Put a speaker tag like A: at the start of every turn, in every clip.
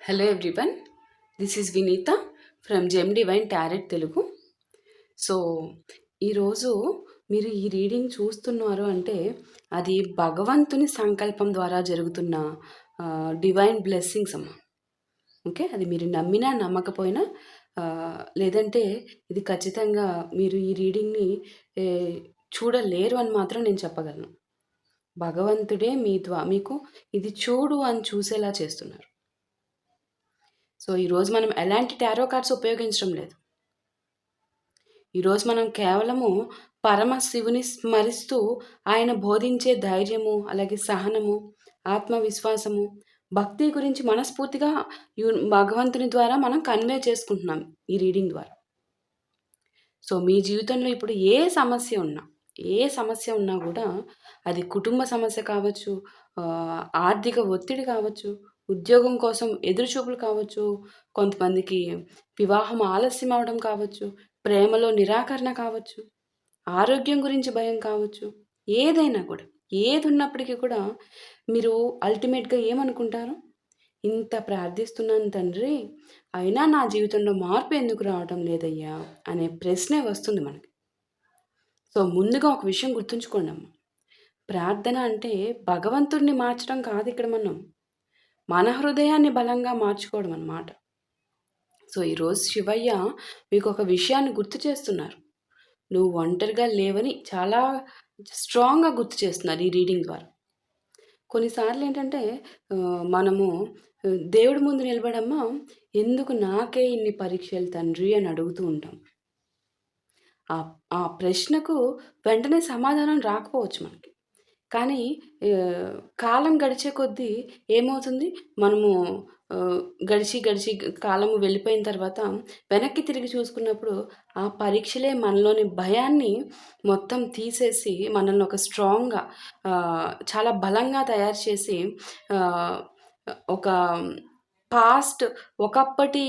A: Hello everyone, this is Vineetha from Gem Divine Tarot Telugu. So ఈరోజు మీరు ఈ రీడింగ్ చూస్తున్నారు అంటే అది భగవంతుని సంకల్పం ద్వారా జరుగుతున్న డివైన్ బ్లెస్సింగ్స్ అమ్మ. ఓకే, అది మీరు నమ్మినా నమ్మకపోయినా లేదంటే ఇది ఖచ్చితంగా మీరు ఈ రీడింగ్ని చూడలేరు అని మాత్రం నేను చెప్పగలను. భగవంతుడే మీకు ఇది చూడు అని చూసేలా చేస్తున్నారు. సో ఈరోజు మనం ఎలాంటి టారో కార్డ్స్ ఉపయోగించడం లేదు. ఈరోజు మనం కేవలము పరమశివుని స్మరిస్తూ ఆయన బోధించే ధైర్యము, అలాగే సహనము, ఆత్మవిశ్వాసము, భక్తి గురించి మనస్ఫూర్తిగా భగవంతుని ద్వారా మనం కన్వే చేసుకుంటున్నాం ఈ రీడింగ్ ద్వారా. సో మీ జీవితంలో ఇప్పుడు ఏ సమస్య ఉన్నా కూడా అది కుటుంబ సమస్య కావచ్చు, ఆర్థిక ఒత్తిడి కావచ్చు, ఉద్యోగం కోసం ఎదురుచూపులు కావచ్చు, కొంతమందికి వివాహం ఆలస్యం అవడం కావచ్చు, ప్రేమలో నిరాకరణ కావచ్చు, ఆరోగ్యం గురించి భయం కావచ్చు, ఏదైనా కూడా ఏది ఉన్నప్పటికీ కూడా మీరు అల్టిమేట్గా ఏమనుకుంటారు? ఇంత ప్రార్థిస్తున్నాను తండ్రి, అయినా నా జీవితంలో మార్పు ఎందుకు రావడం లేదయ్యా అనే ప్రశ్నే వస్తుంది మనకి. సో ముందుగా ఒక విషయం గుర్తుంచుకోండి అమ్మ, ప్రార్థన అంటే భగవంతుడిని మార్చడం కాదు, ఇక్కడ మన హృదయాన్ని బలంగా మార్చుకోవడం అన్నమాట. సో ఈరోజు శివయ్య మీకు ఒక విషయాన్ని గుర్తు చేస్తున్నారు. నువ్వు ఒంటరిగా లేవని చాలా స్ట్రాంగ్గా గుర్తు చేస్తున్నారు ఈ రీడింగ్ ద్వారా. కొన్నిసార్లు ఏంటంటే మనము దేవుడి ముందు నిలబడమ్మా, ఎందుకు నాకే ఇన్ని పరీక్షలు తండ్రి అని అడుగుతూ ఉంటాం. ఆ ప్రశ్నకు వెంటనే సమాధానం రాకపోవచ్చు మనకి. కానీ కాలం గడిచే కొద్దీ ఏమవుతుంది, మనము గడిచి కాలము వెళ్ళిపోయిన తర్వాత వెనక్కి తిరిగి చూసుకున్నప్పుడు ఆ పరీక్షలే మనలోని భయాన్ని మొత్తం తీసేసి మనల్ని ఒక స్ట్రాంగ్గా, చాలా బలంగా తయారు చేసి ఒక పాస్ట్ ఒకప్పటి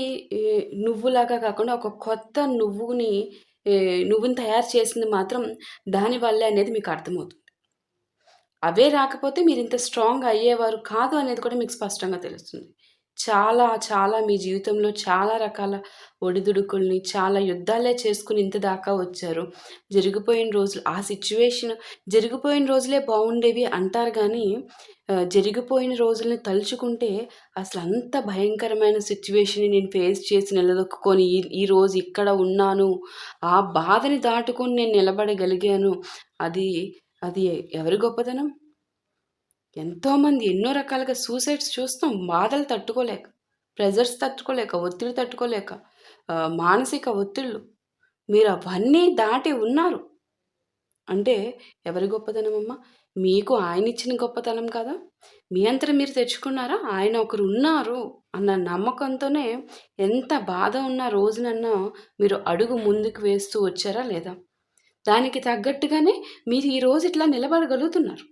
A: నువ్వులాగా కాకుండా ఒక కొత్త నువ్వుని తయారు చేసింది మాత్రం దానివల్లే అనేది మీకు అర్థమవుతుంది. అవే రాకపోతే మీరు ఇంత స్ట్రాంగ్ అయ్యేవారు కాదు అనేది కూడా మీకు స్పష్టంగా తెలుస్తుంది. చాలా మీ జీవితంలో చాలా రకాల ఒడిదుడుకుల్ని, చాలా యుద్ధాలే చేసుకుని ఇంత దాకా వచ్చారు. జరిగిపోయిన రోజులే బాగుండేవి అంటారు కానీ జరిగిపోయిన రోజుల్ని తలుచుకుంటే అసలు అంత భయంకరమైన సిచ్యువేషన్ని నేను ఫేస్ చేసి నిలదొక్కుని ఈరోజు ఇక్కడ ఉన్నాను, ఆ బాధని దాటుకొని నేను నిలబడగలిగాను. అది అది ఎవరి గొప్పతనం? ఎంతోమంది ఎన్నో రకాలుగా సూసైడ్స్ చూస్తాం. బాధలు తట్టుకోలేక, ప్రెజర్స్ తట్టుకోలేక, ఒత్తిడి తట్టుకోలేక, మానసిక ఒత్తిళ్ళు. మీరు అవన్నీ దాటి ఉన్నారు అంటే ఎవరి గొప్పతనం అమ్మ? మీకు ఆయన ఇచ్చిన గొప్పతనం కదా. మీ అంతట మీరు తెచ్చుకున్నారా? ఆయన ఒకరు ఉన్నారు అన్న నమ్మకంతోనే ఎంత బాధ ఉన్న రోజునన్నా మీరు అడుగు ముందుకు వేస్తూ వచ్చారా లేదా? దానికి తగ్గట్టుగానే మీరు ఈరోజు ఇట్లా నిలబడగలుగుతున్నారు.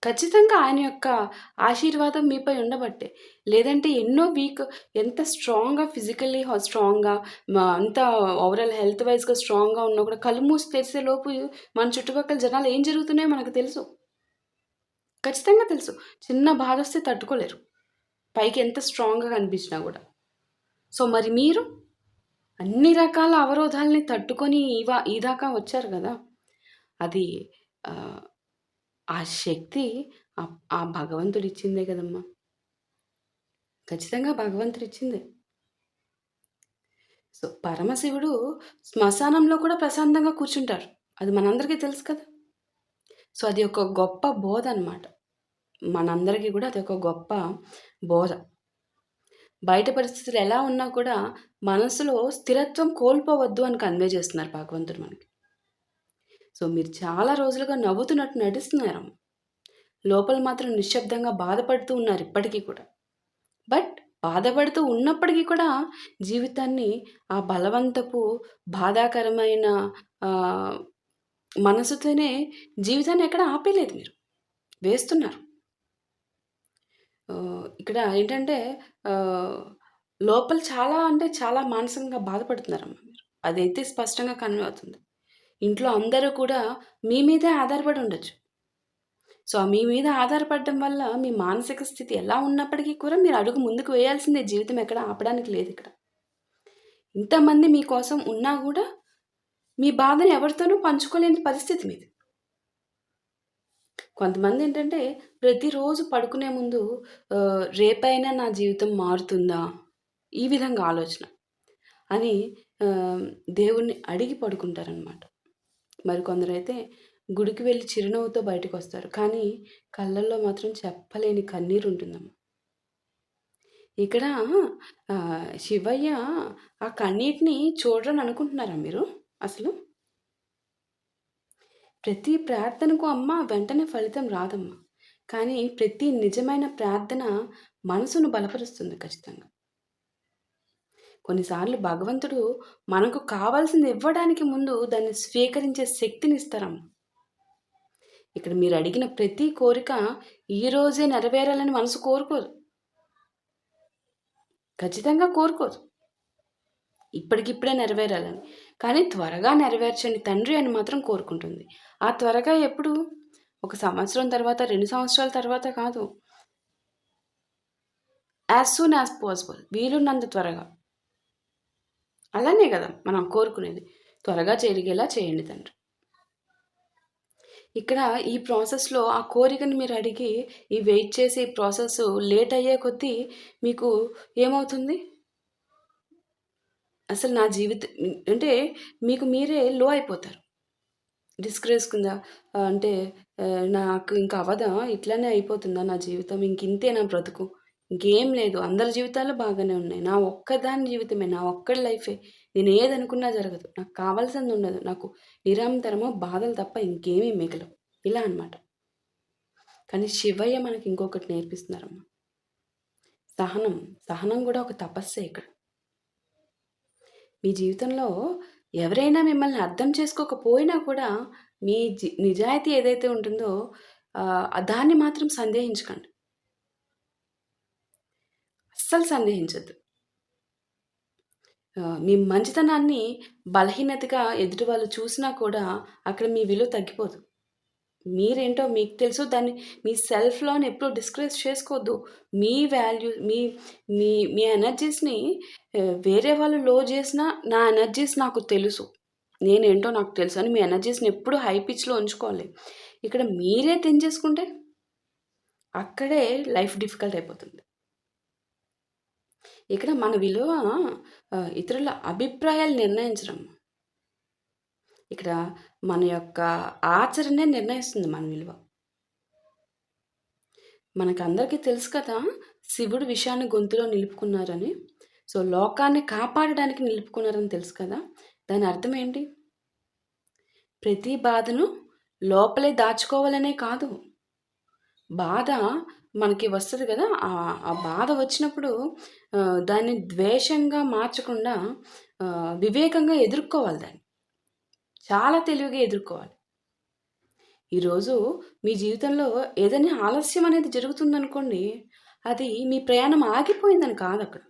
A: ఖచ్చితంగా ఆయన యొక్క ఆశీర్వాదం మీపై ఉండబట్టే. లేదంటే ఎంత స్ట్రాంగ్‌గా ఫిజికల్లీ స్ట్రాంగ్‌గా, అంత ఓవరాల్ హెల్త్ వైస్‌గా స్ట్రాంగ్‌గా ఉన్నా కూడా కళ్ళు మూసి తెరిసేలోపు మన చుట్టుపక్కల జనాలు ఏం జరుగుతున్నాయో మనకు తెలుసు. ఖచ్చితంగా తెలుసు. చిన్న బాధొస్తే తట్టుకోలేరు, పైకి ఎంత స్ట్రాంగ్‌గా కనిపించినా కూడా. సో మరి మీరు అన్ని రకాల అవరోధాలని తట్టుకొని ఈ దాకా వచ్చారు కదా. అది ఆ శక్తి ఆ భగవంతుడిచ్చిందే కదమ్మా. ఖచ్చితంగా భగవంతుడిచ్చిందే. సో పరమశివుడు శ్మశానంలో కూడా ప్రశాంతంగా కూర్చుంటారు. అది మనందరికీ తెలుసు కదా. సో అది ఒక గొప్ప బోధ అనమాట. మనందరికీ కూడా అది ఒక గొప్ప బోధ. బయట పరిస్థితులు ఎలా ఉన్నా కూడా మనసులో స్థిరత్వం కోల్పోవద్దు అని కన్వే చేస్తున్నారు భగవంతుడు మనకి. సో మీరు చాలా రోజులుగా నవ్వుతున్నట్టు నటిస్తున్నారు, లోపల మాత్రం నిశ్శబ్దంగా బాధపడుతూ ఉన్నారు ఇప్పటికీ కూడా. బట్ బాధపడుతూ ఉన్నప్పటికీ కూడా జీవితాన్ని ఆ బలవంతపు బాధాకరమైన మనసుతోనే జీవితాన్ని ఎక్కడ ఆపేయలేదు, మీరు వేస్తున్నారు. ఇక్కడ ఏంటంటే లోపల చాలా మానసికంగా బాధపడుతున్నారమ్మా మీరు. అదైతే స్పష్టంగా కన్వే అవుతుంది. ఇంట్లో అందరూ కూడా మీ మీదే ఆధారపడి ఉండొచ్చు. సో, మీ మీద ఆధారపడడం వల్ల మీ మానసిక స్థితి ఎలా ఉన్నప్పటికీ కూడా మీరు అడుగు ముందుకు వేయాల్సిందే. జీవితం ఎక్కడ ఆపడానికి లేదిక్కడ. ఇంతమంది మీకోసం ఉన్నా గూడా మీ బాధని ఎవరితోనూ పంచుకోలేని పరిస్థితి మీది. కొంతమందేంటంటే ప్రతిరోజు పడుకునే ముందు రేపైనా నా జీవితం మారుతుందా? ఈ విధంగా ఆలోచన అని ఆహ్, దేవుడిని అడిగి పడుకుంటారనమాట. మరికొందరైతే గుడికి వెళ్లి చిరునవ్వుతో బయటకొస్తారు. కానీ కళ్ళల్లో మాత్రం చెప్పలేని కన్నీరుంటుందమ్మ. ఇక్కడ శివయ్య ఆ కన్నీటిని చూడరని అనుకుంటున్నారా మీరు అసలు? ప్రతి ప్రార్థనకు అమ్మ వెంటనే ఫలితం రాదమ్మా. కానీ ప్రతి నిజమైన ప్రార్థన మనసును బలపరుస్తుంది ఖచ్చితంగా. కొన్నిసార్లు భగవంతుడు మనకు కావాల్సింది ఇవ్వడానికి ముందు దాన్ని స్వీకరించే శక్తినిస్తారమ్మ. ఇక్కడ మీరు అడిగిన ప్రతి కోరిక ఈ రోజే నెరవేరాలని మనసు కోరుకోదు. ఖచ్చితంగా కోరుకోదు. ఇప్పటికిప్పుడే నెరవేరాలని. కానీ త్వరగా నెరవేర్చండి తండ్రి అని మాత్రం కోరుకుంటుంది. ఆ త్వరగా ఎప్పుడు? ఒక సంవత్సరం తర్వాత, 2 సంవత్సరాల తర్వాత కాదు. As soon as possible. వీలున్నంత త్వరగా. అలానే గదా మనం కోరుకునేది. త్వరగా జరిగేలా చేయండి తండ్రి. ఇక్కడ ఈ ప్రాసెస్‌లో ఆ కోరికని మీరు అడిగి, ఈ వెయిట్ చేసి ఈ ప్రాసెస్ లేట్ అయ్యే కొద్దీ మీకు ఏమవుతుంది? అసలు నా అంటే మీకు మీరే లో అయిపోతారు. డిస్కరేజ్ కింద అంటే నాకు ఇంక అవ్వదా? ఇట్లనే అయిపోతుందా నా జీవితం? ఇంకింతే నా బ్రతుకు. ఇంకేం లేదు. అందరి జీవితాలు బాగానే ఉన్నాయి. నా ఒక్కదాని జీవితమే. నా ఒక్కడి లైఫే. నేనేదనుకున్నా జరగదు. నాకు కావాల్సిందుండదు. నాకు నిరంతరము బాధలు తప్ప ఇంకేమీ మిగలవు. ఇలా అనమాట. కానీ శివయ్య మనకి ఇంకొకటి నేర్పిస్తున్నారమ్మా. సహనం. సహనం గూడా ఒక తపస్సే ఇక్కడ. మీ జీవితంలో ఎవరైనా మిమ్మల్ని అర్థం చేసుకోకపోయినా కూడా మీ నిజాయితీ ఏదైతే ఉంటుందో దాన్ని మాత్రం సందేహించకండి. అస్సలు సందేహించొద్దు. మీ మంచితనాన్ని బలహీనతగా ఎదుటి వాళ్ళు చూసినా కూడా అక్కడ మీ విలువ తగ్గిపోదు. మీరేంటో మీకు తెలుసు. దాన్ని మీ సెల్ఫ్‌లోని ఎప్పుడు డిస్కరేజ్ చేసుకోవద్దు. మీ వాల్యూ మీ మీ మీ ఎనర్జీస్‌ని వేరే వాళ్ళు లో చేసినా నా ఎనర్జీస్ నాకు తెలుసు. నేనేంటో నాకు తెలుసు అని మీ ఎనర్జీస్‌ని ఎప్పుడు హై పిచ్‌లో ఉంచుకోవాలి. ఇక్కడ మీరే తెంచేసుకుంటే అక్కడే లైఫ్ డిఫికల్ట్ అయిపోతుంది. ఇక్కడ మన విలువ ఇతరుల అభిప్రాయాలు నిర్ణయించడం. ఇక్కడ మన యొక్క ఆచరణే నిర్ణయిస్తుంది మన విలువ. మనకందరికీ తెలుసు కదా! శివుడు విషాన్ని గొంతులో నిలుపుకున్నారని. సో, లోకాన్ని కాపాడడానికి నిలుపుకున్నారని తెలుసు కదా! దాని అర్థం ఏంటి? ప్రతి బాధను లోపలే దాచుకోవాలనే కాదు. బాధ మనకి వస్తది కదా! ఆ బాధ వచ్చినప్పుడు దాన్ని ద్వేషంగా మార్చకుండా వివేకంగా ఎదుర్కోవాలి దాన్ని. చాలా తెలివిగా ఎదుర్కోవాలి. ఈరోజు మీ జీవితంలో ఏదైనా ఆలస్యం అనేది జరుగుతుందనుకోండి, అది మీ ప్రయాణం ఆగిపోయిందని కాదక్కడ.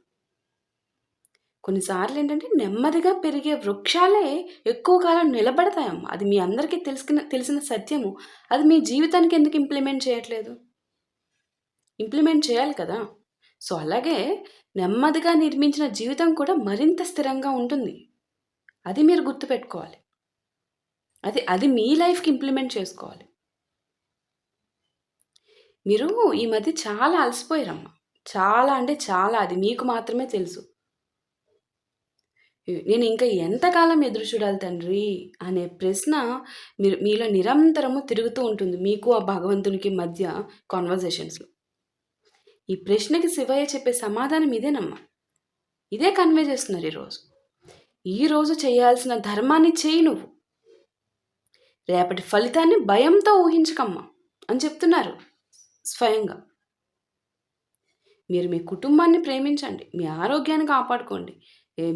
A: కొన్నిసార్లు ఏంటంటే నెమ్మదిగా పెరిగే వృక్షాలే ఎక్కువ కాలం నిలబడతాయమ్మ. అది మీ అందరికీ తెలిసిన సత్యము. అది మీ జీవితానికి ఎందుకు ఇంప్లిమెంట్ చేయట్లేదు? ఇంప్లిమెంట్ చేయాలి కదా! సో, అలాగే నెమ్మదిగా నిర్మించిన జీవితం కూడా మరింత స్థిరంగా ఉంటుంది. అది మీరు గుర్తుపెట్టుకోవాలి. అది మీ లైఫ్‌కి ఇంప్లిమెంట్ చేసుకోవాలి. మీరు ఈ మధ్య చాలా అలసిపోయారమ్మ. చాలా అంటే చాలా. అది మీకు మాత్రమే తెలుసు. నేను ఇంకా ఎంతకాలం ఎదురు చూడాలి తండ్రి అనే ప్రశ్న మీలో నిరంతరము తిరుగుతూ ఉంటుంది. మీకు ఆ భగవంతునికి మధ్య కన్వర్జేషన్స్‌లో. ఈ ప్రశ్నకి శివయ్య చెప్పే సమాధానం ఇదేనమ్మా. ఇదే కన్వే చేస్తున్నారు ఈరోజు. ఈరోజు చేయాల్సిన ధర్మాన్ని చెయ్యి నువ్వు. రేపటి ఫలితాన్ని భయంతో ఊహించకమ్మా అని చెప్తున్నారు స్వయంగా. మీరు మీ కుటుంబాన్ని ప్రేమించండి. మీ ఆరోగ్యాన్ని కాపాడుకోండి.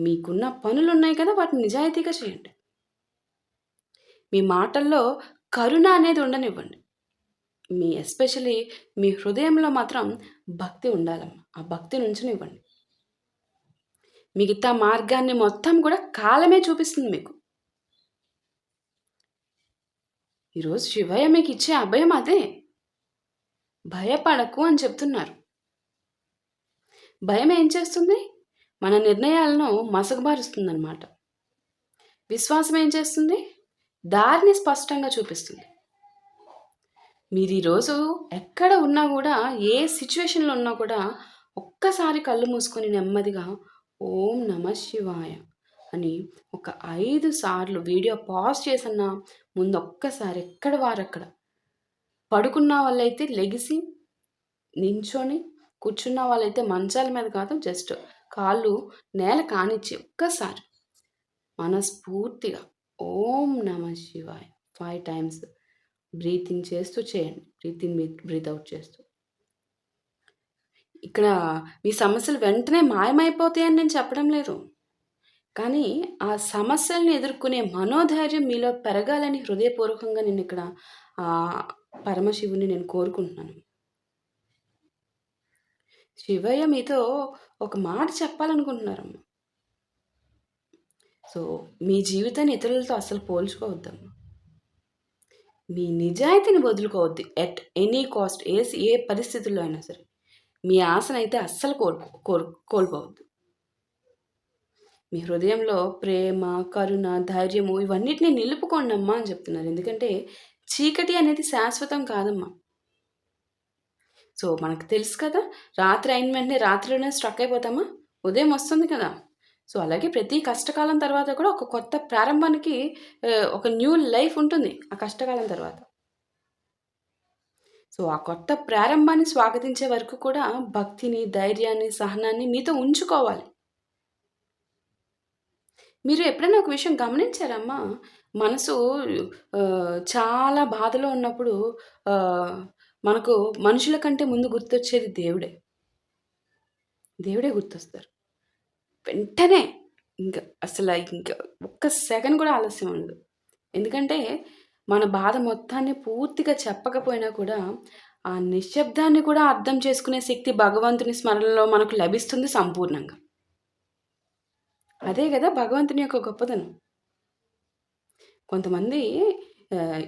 A: మీకున్న పనులున్నాయి కదా! వాటిని నిజాయితీగా చేయండి. మీ మాటల్లో కరుణ అనేది ఉండనివ్వండి. ఎస్పెషల్లీ మీ హృదయంలో మాత్రం భక్తి ఉండాలమ్మా. ఆ భక్తిని ఉంచనివ్వండి. మిగతా మార్గాన్ని మొత్తం కూడా కాలమే చూపిస్తుంది మీకు. ఈరోజు శివయ్య మీకిచ్చే అభయం అదే. భయపడకు అని చెప్తున్నారు. భయం ఏం చేస్తుంది? మన నిర్ణయాలను మసకబారుస్తుందనమాట. విశ్వాసం ఏం చేస్తుంది? దారిని స్పష్టంగా చూపిస్తుంది. మీరు ఈరోజు ఎక్కడ ఉన్నా కూడా, ఏ సిచ్యువేషన్‌లో ఉన్నా కూడా, ఒక్కసారి కళ్ళు మూసుకొని నెమ్మదిగా ఓం నమః శివాయ అని ఒక 5 సార్లు వీడియో పాజ్ చేసన్నా ముందు ఒక్కసారి ఎక్కడ వారక్కడ పడుకున్న వాళ్ళైతే లెగిసి, నించొని, కూర్చున్న వాళ్ళైతే మంచాల మీద కాదు, జస్ట్ కాళ్ళు నేల కానిచ్చి ఒక్కసారి మనస్ఫూర్తిగా ఓం నమః శివాయ 5 టైమ్స్ బ్రీత్ ఇన్ చేస్తూ చేయండి. బ్రీత్ ఇన్, బ్రీత్ అవుట్ చేస్తూ. ఇక్కడ మీ సమస్యలు వెంటనే మాయమైపోతాయని నేను చెప్పడం లేదు. కానీ ఆ సమస్యల్ని ఎదుర్కొనే మనోధైర్యం మీలో పెరగాలని హృదయపూర్వకంగా నేనిక్కడ పరమశివుడిని నేను కోరుకుంటున్నాను. శివయ్య మీతో ఒక మాట చెప్పాలనుకుంటున్నారమ్మా. సో, మీ జీవితాన్ని ఇతరులతో అస్సలు పోల్చుకోవద్దమ్మా. మీ నిజాయితీని వదులుకోవద్దు ఎట్ ఎనీ కాస్ట్. ఏ పరిస్థితుల్లో అయినా సరే. మీ ఆశనైతే అస్సలు కోల్పోవద్దు. మీ హృదయంలో ప్రేమ, కరుణ, ధైర్యము ఇవన్నిటిని నిలుపుకోండమ్మా అని చెప్తున్నారు. ఎందుకంటే చీకటి అనేది శాశ్వతం కాదమ్మా. సో, మనకు తెలుసు కదా, రాత్రి అయిన వెంటనే రాత్రిలోనే స్ట్రక్ అయిపోతామా? ఉదయం వస్తుంది కదా! సో, అలాగే ప్రతి కష్టకాలం తర్వాత కూడా ఒక కొత్త ప్రారంభానికి ఒక న్యూ లైఫ్ ఉంటుంది ఆ కష్టకాలం తర్వాత. సో, ఆ కొత్త ప్రారంభాన్ని స్వాగతించే వరకు కూడా భక్తిని, ధైర్యాన్ని, సహనాన్ని మీతో ఉంచుకోవాలి. మీరు ఎప్పుడైనా ఒక విషయం గమనించారమ్మా? మనసు చాలా బాధలో ఉన్నప్పుడు మనకు మనుషుల కంటే ముందు గుర్తొచ్చేది దేవుడే. దేవుడే గుర్తొస్తారు. వెంటనే ఇంక ఒక్క సెకన్ కూడా ఆలస్యం ఉండదు. ఎందుకంటే మన బాధ మొత్తాన్ని పూర్తిగా చెప్పకపోయినా కూడా ఆ నిశ్శబ్దాన్ని కూడా అర్థం చేసుకునే శక్తి భగవంతుని స్మరణలో మనకు లభిస్తుంది సంపూర్ణంగా. అదే గదా భగవంతుని యొక్క గొప్పతనం. కొంతమంది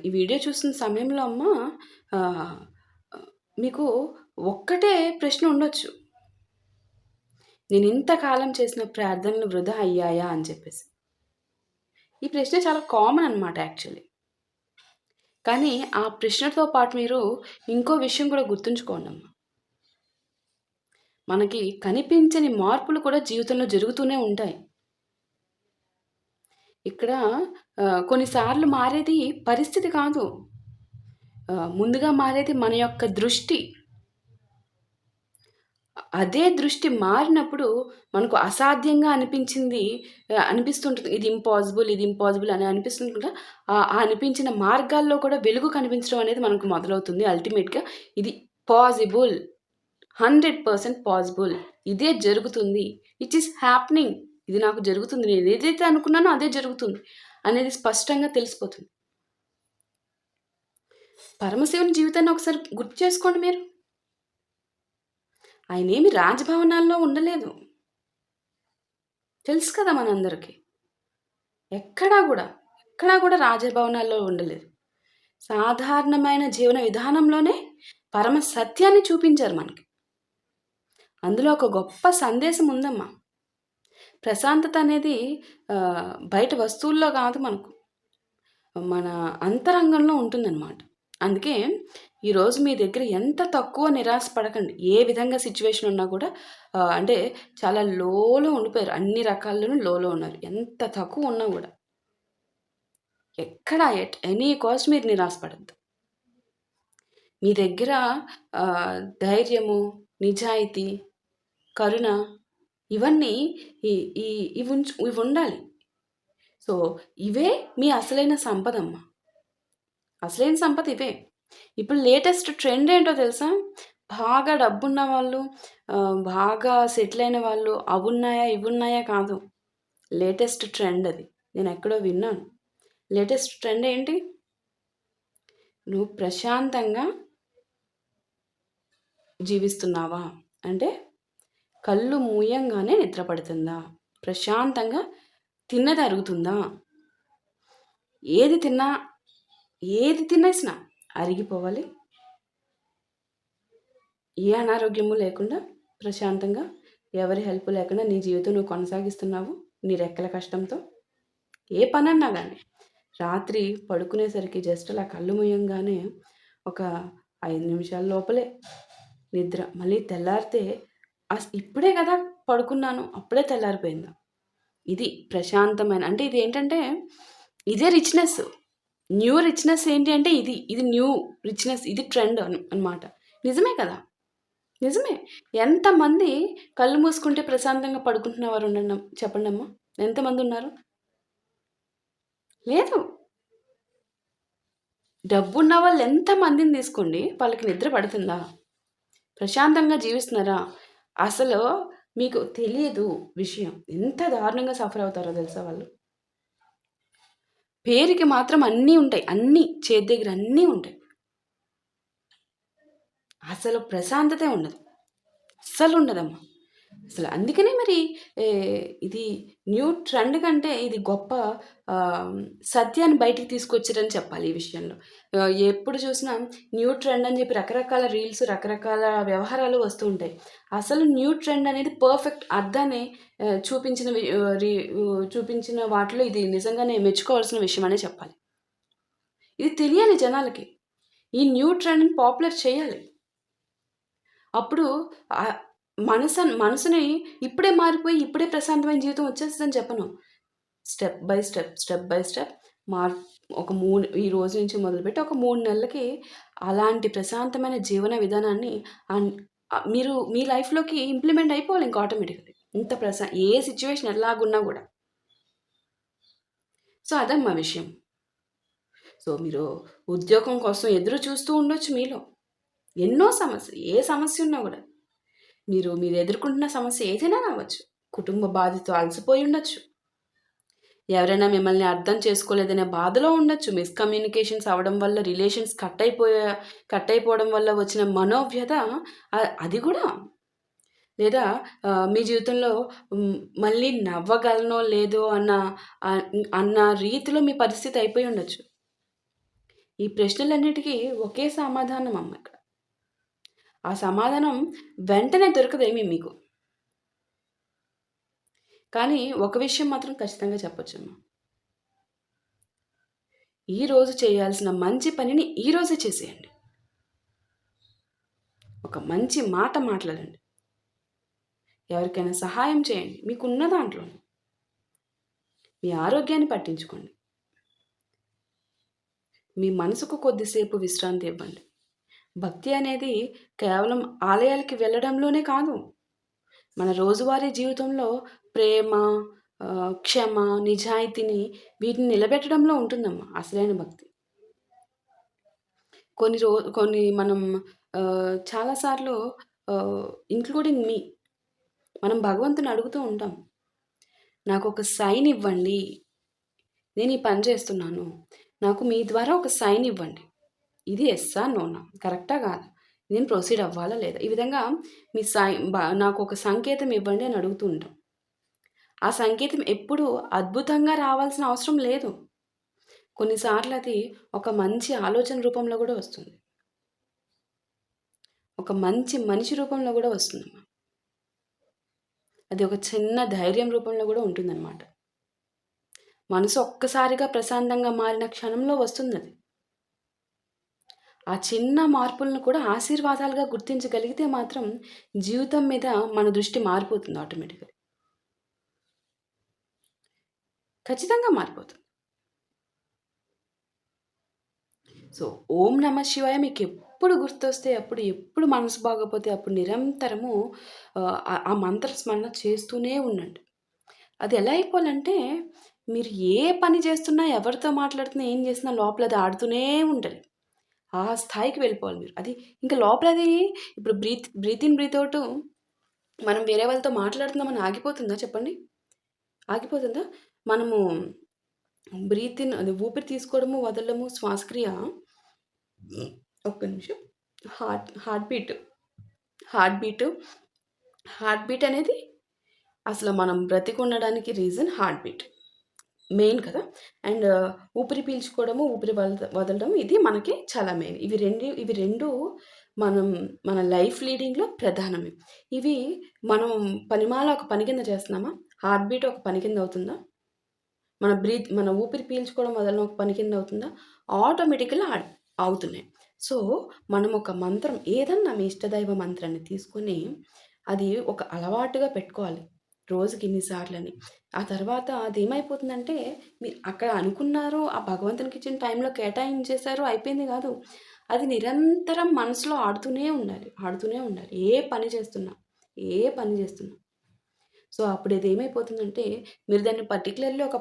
A: ఈ వీడియో చూస్తున్న సమయంలో అమ్మా మీకు ఒక్కటే ప్రశ్న ఉండొచ్చు. నేను ఇంతకాలం చేసిన ప్రార్థనలు వృధా అయ్యాయా అని చెప్పేసి. ఈ ప్రశ్న చాలా కామన్ అనమాట యాక్చువల్లీ. కానీ ఆ ప్రశ్నతో పాటు మీరు ఇంకో విషయం కూడా గుర్తుంచుకోండమ్మా. మనకి కనిపించని మార్పులు కూడా జీవితంలో జరుగుతూనే ఉంటాయి. ఇక్కడ కొన్నిసార్లు మారేది పరిస్థితి కాదు. ముందుగా మారేది మన యొక్క దృష్టి. అదే దృష్టి మారినప్పుడు మనకు అసాధ్యంగా అనిపిస్తుంటుంది. ఇది ఇంపాసిబుల్ అని అనిపిస్తుంది కదా! ఆ అనిపించిన మార్గాల్లో కూడా వెలుగు కనిపించడం అనేది మనకు మొదలవుతుంది. అల్టిమేట్‌గా ఇది పాసిబుల్. 100% పాసిబుల్. ఇదే జరుగుతుంది. It is happening. ఇది నాకు జరుగుతుంది. నేను ఏదైతే అనుకున్నానో అదే జరుగుతుంది అనేది స్పష్టంగా తెలిసిపోతుంది. పరమశివుని జీవితాన్ని ఒకసారి గుర్తు చేసుకోండి మీరు. ఆయనేమి రాజభవనాల్లో ఉండలేదు. తెలుసు కదా మనందరికీ. ఎక్కడా కూడా రాజభవనాల్లో ఉండలేదు. సాధారణమైన జీవన విధానంలోనే పరమ సత్యాన్ని చూపించారు మనకి. అందులో ఒక గొప్ప సందేశం ఉందమ్మా. ప్రశాంతత అనేది బయట వస్తువుల్లో కాదు మనకు. మన అంతరంగంలో ఉంటుందన్నమాట. అందుకే ఈరోజు మీ దగ్గర ఎంత తక్కువ నిరాశ పడకండి. ఏ విధంగా సిచ్యువేషన్ ఉన్నా కూడా అంటే చాలా లోలో ఉండిపోయారు. అన్ని రకాల్లోనూ లోలో ఉన్నారు. ఎంత తక్కువ ఉన్నా కూడా. ఎక్కడ ఎట్ ఎనీ కాస్ట్ మీరు నిరాశ పడద్దు. మీ దగ్గర ధైర్యము, నిజాయితీ, కరుణ ఇవన్నీ ఇవి ఉండాలి. సో, ఇవే మీ అసలైన సంపదమ్మ. అసలైన సంపద ఇవే. ఇప్పుడు లేటెస్ట్ ట్రెండ్ ఏంటో తెలుసా? బాగా డబ్బున్న వాళ్ళు, బాగా సెటిల్ అయిన వాళ్ళు అవున్నాయా, ఇవున్నాయా కాదు. లేటెస్ట్ ట్రెండ్ అది. నేను ఎక్కడో విన్నాను. లేటెస్ట్ ట్రెండ్ ఏంటి? నువ్వు ప్రశాంతంగా జీవిస్తున్నావా? అంటే కళ్ళు మూయంగానే నిద్ర పడుతుందా? ప్రశాంతంగా తిన్నది అరుగుతుందా? ఏది తినేసినా అరిగిపోవాలి. ఏ అనారోగ్యము లేకుండా ప్రశాంతంగా ఎవరి హెల్ప్ లేకుండా నీ జీవితం నువ్వు కొనసాగిస్తున్నావు నీ రెక్కల కష్టంతో. ఏ పనన్నా గానీ రాత్రి పడుకునేసరికి జస్ట్ అలా కళ్ళు మూయంగానే ఒక 5 నిమిషాల లోపలే నిద్ర. మళ్ళీ తెల్లారితే ఇప్పుడే కదా పడుకున్నాను, అప్పుడే తెల్లారిపోయిందా? ఇది ప్రశాంతమైన అంటే ఇదేంటంటే ఇదే రిచ్‌నెస్. న్యూ రిచ్‌నెస్ ఏంటి అంటే ఇది న్యూ రిచ్‌నెస్. ఇది ట్రెండ్ అనమాట. నిజమే కదా! నిజమే. ఎంతమంది కళ్ళు మూసుకుంటే ప్రశాంతంగా పడుకుంటున్న వారు చెప్పండమ్మా? ఎంతమందున్నారు? లేదు. డబ్బున్న వాళ్ళు ఎంతమందిని తీసుకోండి, వాళ్ళకి నిద్ర పడుతుందా? ప్రశాంతంగా జీవిస్తున్నారా? అసలు మీకు తెలియదు విషయం. ఎంత దారుణంగా సఫర్ అవుతారో తెలుసా వాళ్ళు? పేరుకి మాత్రం అన్నీ ఉంటాయి. అన్నీ చేతి దగ్గర అన్నీ ఉంటాయి. అసలు ప్రశాంతతే ఉండదు. అస్సలుండదమ్మా. అసలు అందుకనే మరి ఇది న్యూ ట్రెండ్ కంటే ఇది గొప్ప సత్యాన్ని బయటికి తీసుకొచ్చారని చెప్పాలి ఈ విషయంలో. ఎప్పుడు చూసినా న్యూ ట్రెండ్ అని చెప్పి రకరకాల రీల్స్, రకరకాల వ్యవహారాలు వస్తూ ఉంటాయి. అసలు న్యూ ట్రెండ్ అనేది పర్ఫెక్ట్ అర్థాన్ని చూపించిన వాటిలో ఇది నిజంగానే మెచ్చుకోవాల్సిన విషయం అనే చెప్పాలి. ఇది తెలియాలి జనాలకి. ఈ న్యూ ట్రెండ్‌ని పాపులర్ చేయాలి. అప్పుడు మనసుని ఇప్పుడే మారిపోయి, ఇప్పుడే ప్రశాంతమైన జీవితం వచ్చేస్తదని చెప్పను. Step by step, step by step ఒక ఈ రోజు నుంచి మొదలుపెట్టి ఒక 3 నెలలకి అలాంటి ప్రశాంతమైన జీవన విధానాన్ని మీరు మీ లైఫ్‌లోకి ఇంప్లిమెంట్ అయిపోవాలి ఇంక ఆటోమేటిక్‌గా. ఇంత ఏ సిట్యుయేషన్ ఎలాగున్నా గూడా. సో, అదమ్మా విషయం. సో, మీరు ఉద్యోగం కోసం ఎదురు చూస్తూ ఉండొచ్చు మీలో. ఎన్నో సమస్యలు. ఏ సమస్య ఉన్నా గూడా. మీరు ఎదుర్కొంటున్న సమస్య ఏదైనా కావచ్చు. కుటుంబ బాధతో అలసిపోయి ఉండొచ్చు. ఎవరైనా మిమ్మల్ని అర్థం చేసుకోలేదనే బాధలో ఉండొచ్చు. మిస్‌కమ్యూనికేషన్స్ అవ్వడం వల్ల రిలేషన్స్ కట్ అయిపోవడం వల్ల వచ్చిన మనోవ్యధ అది గూడా. లేదా మీ జీవితంలో మళ్ళీ నవ్వగలనో లేదో అన్న రీతిలో మీ పరిస్థితి అయిపోయి ఉండొచ్చు. ఈ ప్రశ్నలన్నిటికీ ఒకే సమాధానం అమ్మ ఇక్కడ. ఆ సమాధానం వెంటనే దొరకదేమీ మీకు. కానీ ఒక విషయం మాత్రం ఖచ్చితంగా చెప్పొచ్చమ్మా. ఈరోజు చేయాల్సిన మంచి పనిని ఈరోజే చేసేయండి. ఒక మంచి మాట మాట్లాడండి. ఎవరికైనా సహాయం చేయండి. మీకున్న దాంట్లో. మీ ఆరోగ్యాన్ని పట్టించుకోండి. మీ మనసుకు కొద్దిసేపు విశ్రాంతి ఇవ్వండి. భక్తి అనేది కేవలం ఆలయాలకి వెళ్ళడంలోనే కాదు. మన రోజువారీ జీవితంలో ప్రేమ, క్షమ, నిజాయితీని వీటిని నిలబెట్టడంలో ఉంటుందమ్మా అసలైన భక్తి. కొన్ని మనం చాలా సార్లు ఇంక్లూడింగ్ మీ మనం భగవంతుని అడుగుతూ ఉంటాం. నాకొక సైన్ ఇవ్వండి. నేను ఈ పని చేస్తున్నాను. నాకు మీ ద్వారా ఒక సైన్ ఇవ్వండి. ఇది యెస్సా? నోనా? కరెక్టా? కాదా? నేను ప్రొసీడ్ అవ్వాలా? లేదా? ఈ విధంగా మీ నాకు ఒక సంకేతం ఇవ్వండి అని అడుగుతూ ఉంటాం. ఆ సంకేతం ఎప్పుడు అద్భుతంగా రావాల్సిన అవసరం లేదు. కొన్నిసార్లు అది ఒక మంచి ఆలోచన రూపంలో కూడా వస్తుంది. ఒక మంచి మనిషి రూపంలో కూడా వస్తుందమ్మా. అది ఒక చిన్న ధైర్యం రూపంలో కూడా ఉంటుందన్నమాట. మనసు ఒక్కసారిగా ప్రశాంతంగా మారిన క్షణంలో వస్తుందది. ఆ చిన్న మార్పులను కూడా ఆశీర్వాదాలుగా గుర్తించగలిగితే మాత్రం జీవితం మీద మన దృష్టి మారిపోతుంది ఆటోమేటిక్‌గా. ఖచ్చితంగా మారిపోతుంది. సో, ఓం నమ శివాయ మీకెప్పుడు గుర్తొస్తే అప్పుడు, ఎప్పుడు మనసు బాగోపోతే అప్పుడు నిరంతరము ఆ మంత్ర స్మరణ చేస్తూనే ఉండండి. అది ఎలా అయిపోవాలంటే మీరు ఏ పని చేస్తున్నా, ఎవరితో మాట్లాడుతున్నా, ఏం చేసినా లోపల అది ఆడుతూనే ఉంటది. ఆ స్థాయికి వెళ్ళిపోవాలి మీరు. అది ఇంకా లోపల అది ఇప్పుడు బ్రీత్ ఇన్, బ్రీత్ ఔట్ మనం వేరే వాళ్ళతో మాట్లాడుతున్నామని ఆగిపోతుందా చెప్పండి? ఆగిపోతుందా? మనము బ్రీత్ ఇన్ అది ఊపిరి తీసుకోవడము, వదలడము శ్వాసక్రియ ఒక్క నిమిషం. హార్ట్ బీట్ హార్ట్ బీట్ అనేది అసలు మనం బ్రతికుండడానికి రీజన్ హార్ట్ బీట్. మెయిన్ కదా! అండ్ ఊపిరి పీల్చుకోవడము, ఊపిరి వదలడం ఇది మనకి చాలా మెయిన్. ఇవి రెండు మనం మన లైఫ్ లీడింగ్‌లో ప్రధానమే. ఇవి మనం పనిమాల ఒక పని కింద చేస్తున్నామా? హార్ట్ బీట్ ఒక పని కింద అవుతుందా? మన ఊపిరి పీల్చుకోవడం వలన ఒక పని కింద అవుతుందా? ఆటోమేటికల్‌గా అవుతున్నాయి. సో, మనం ఒక మంత్రం ఏదన్నా మీ ఇష్టదైవ మంత్రాన్ని తీసుకొని, అది ఒక అలవాటుగా పెట్టుకోవాలి. రోజుకి ఇన్ని సార్లని. ఆ తర్వాత అదేమైపోతుందంటే, మీరు అక్కడ అనుకున్నారు, ఆ భగవంతునికిచ్చిన టైంలో కేటాయించేశారు, అయిపోయింది గాదు. అది నిరంతరం మనసులో ఆడుతూనే ఉండాలి. ఆడుతూనే ఉండాలి. ఏ పని చేస్తున్నా. సో, అప్పుడు ఇదేమైపోతుందంటే, మీరు దాన్ని పర్టిక్యులర్‌లీ ఒక